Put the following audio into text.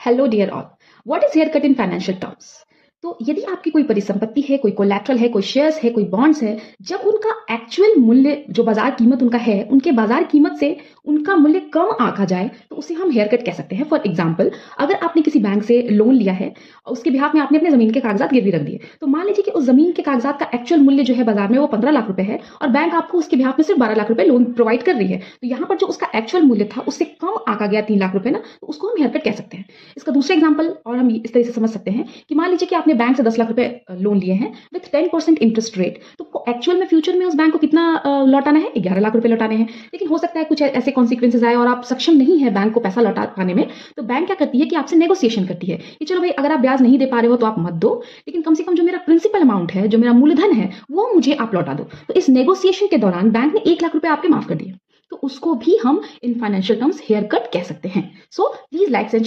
Hello dear all. What is haircut in financial terms? तो यदि आपकी कोई परिसंपत्ति है, कोई कोलैटरल है, कोई शेयर्स है, कोई बॉन्ड्स है, जब उनका एक्चुअल मूल्य जो बाजार कीमत उनका है, उनके बाजार कीमत से उनका मूल्य कम आंका जाए तो उसे हम हेयर कट कह सकते हैं। फॉर एग्जाम्पल, अगर आपने किसी बैंक से लोन लिया है और उसके बिहाफ में आपने अपने जमीन के कागजात गिरवी रख दिए, तो मान लीजिए कि उस जमीन के कागजात का एक्चुअल मूल्य जो है बाजार में वो 15 लाख रुपए है और बैंक आपको उसके बिहाफ में सिर्फ 12 लाख रुपए लोन प्रोवाइड कर रही है। तो यहाँ पर जो उसका एक्चुअल मूल्य था उससे कम आंका गया 3 लाख रुपए ना, तो उसको हम हेयर कट कह सकते हैं। इसका दूसरा एग्जाम्पल और हम इस तरह से समझ सकते हैं कि मान लीजिए कि आपने बैंक से 10 लाख रुपए लोन लिए हैं विथ 10% इंटरेस्ट रेट, तो एक्चुअल में फ्यूचर में उस बैंक को कितना लौटाना है? 11 लाख रुपए लौटाने हैं। लेकिन हो सकता है कुछ ऐसे कॉन्सिक्वेंसेज आए और आप सक्षम नहीं है बैंक को पैसा लौटा पाने में, तो बैंक क्या करती है कि आपसे नेगोशिएशन करती है कि चलो भाई, अगर आप ब्याज नहीं दे पा रहे हो तो आप मत दो, लेकिन कम से कम जो मेरा प्रिंसिपल अमाउंट है, जो मेरा मूलधन है, वो मुझे आप लौटा दो। तो इस नेगोशिएशन के दौरान बैंक ने 1 लाख रुपए आपके माफ कर दिए, तो उसको भी हम in financial terms haircut कह सकते हैं। So please like and